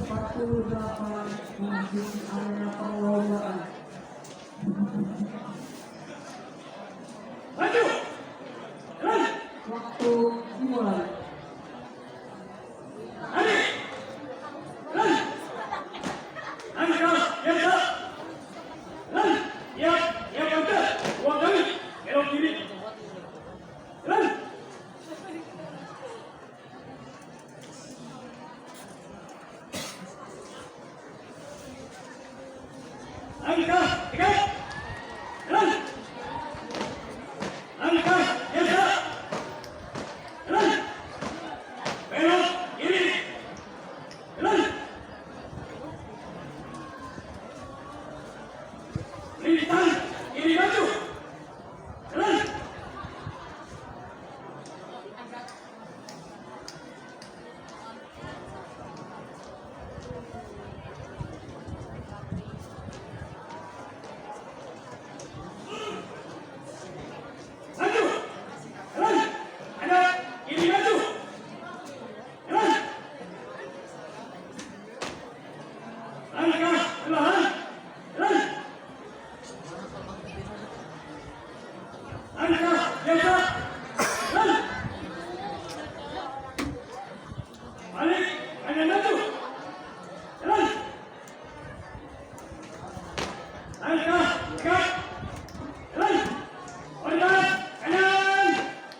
48 masih area perlombaan. Maju. Jalan. Waktu dimulai. Adik. Jalan. Angka biasa. Jalan. Ya, ya betul. Dua kali. Belok kiri. Jalan. Angka tiga. Jalan. Angka biasa. Jalan. Belok kiri. Jalan. Lintas kiri maju. Jalan. Maju. Jalan. Ada kiri maju. Jalan. Langkah perlahan. Jalan. Langkah biasa. Jalan. Balik. Kanan maju. Jalan. Langkah tegak. Jalan. Order. Kanan.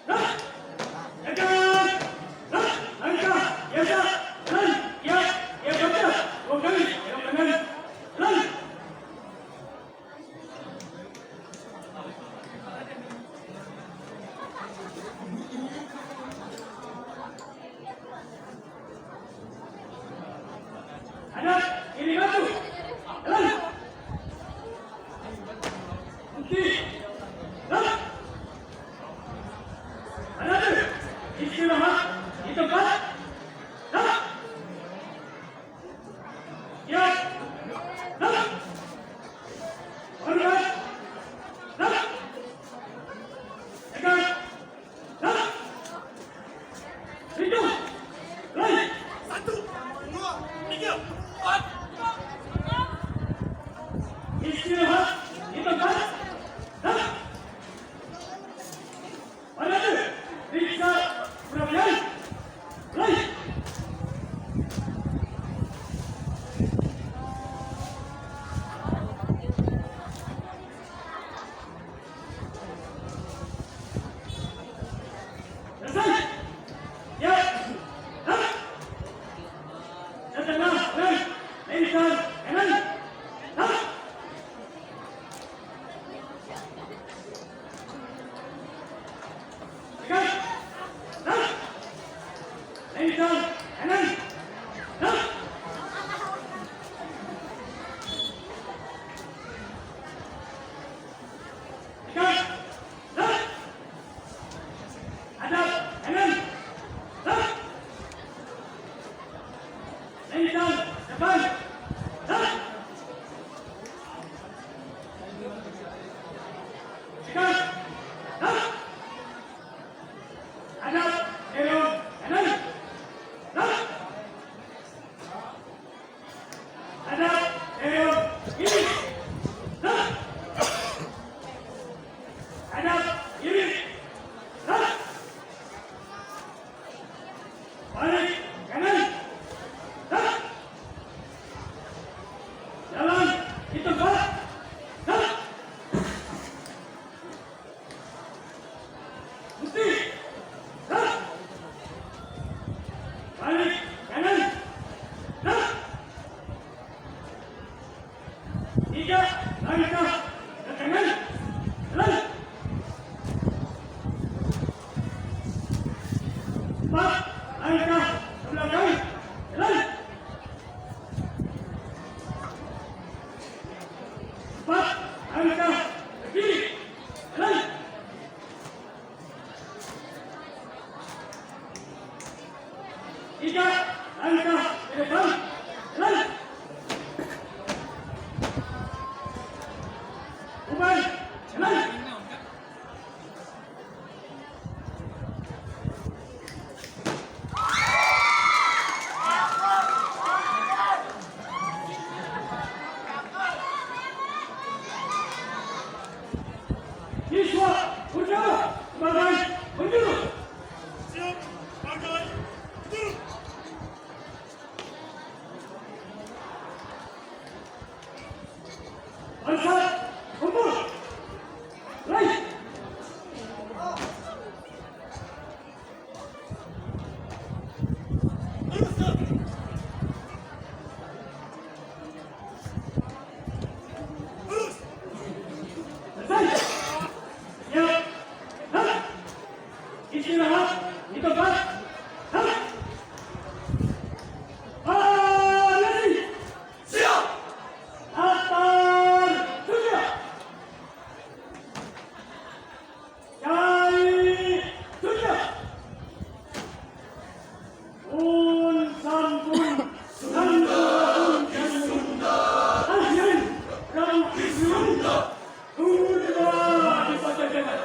Dah. Tegak. Dah. Langkah biasa. Jalan. Ya. Ya betul. Dua kali. Belok kanan. Jalan. Ada kiri maju. Jalan. Henti. Jalan. Ada tu. Istirahat di tempat. Jalan. Ya. Jalan. Hormat. Jalan. Tegak. Jalan. Hidup. Jalan. 1, 2, 3, 4. Istirahat di tempat. Dah. Ada tu. Periksa perapian. Mulai. Selesai. Ya. Dah. Setengah dan lintas kanan. Dah. Tegak. Dah. Lintas kanan. Dah. Tegak. Dah. Hadap kanan. Dah. Lintas depan. Dah. Tegak. Dah. Hadap belok kanan. Dah. Hadap belok kiri. Dah. Hadap kiri. Dah. Balik kanan. Dah. Jalan di tempat. Dah. Mesti. Dah. Balik kanan. Dah. 3 langkah ke kanan. Jalan. 4 langkah ke belakang. Jalan. 4 langkah ke kiri. Jalan. 3 langkah ke depan. Jalan. Ansat, kumpul. Mulai. Selesai. Siap. Hah? Istirahat di tempat. Hah? Lari. Siap! Atar surya. Cari surya. Un sampun sampun Sunda. Asian Prabu Sunda. Udah di Pajajaran.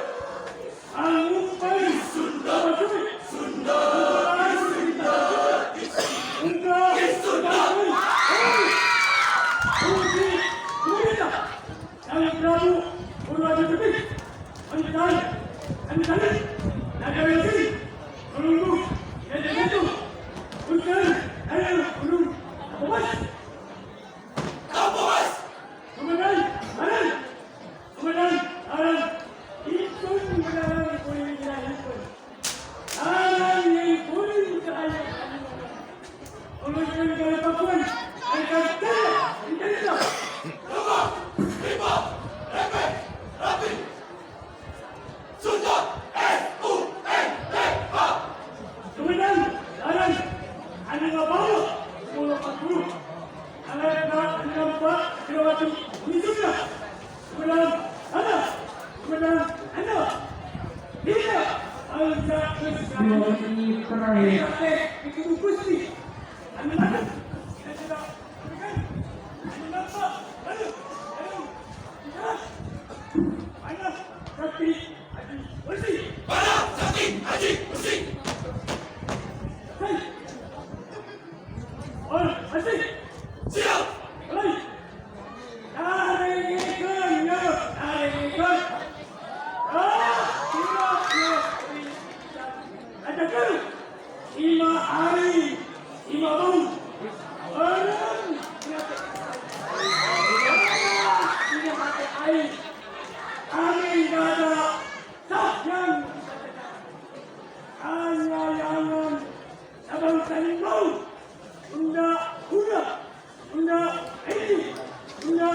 Angumpai Sunda. Sunda. Enggak. Sunda. Yang Prabu Purwadipati Anjani Naga Yasi menunggu dan itu bukan ayo menunggu Kapuas Kapuas! Komandan Aran Komandan Aran itu komandan poin wilayah Aran yang poin wilayah Komandan negara Papua akan tidak Indonesia. Lima! Lima! Repet! Rapi! Sunda! S-U-N-D-A! Komandan, Aran, anda nggak mau 1040. Anda nggak Pak Kilowati ini juga. Komandan, anda, tidak. Anda Dua terakhir. itu gusti. Anda tidak. Saya tidak berikan. Anda Pak, ayo. Anda, tapi, bersih. Mana? Sakti! Haji! Bersih! Hei! Oh, bersih! Siap! Hei! Tarik ikan, ya! Tarik ikan! Ada kan? 5 hari, 5 bau. Orang tidak pakai air. Kami tidak ada sah yang hanya jangan abang saling mau. Bunda ini, bunda,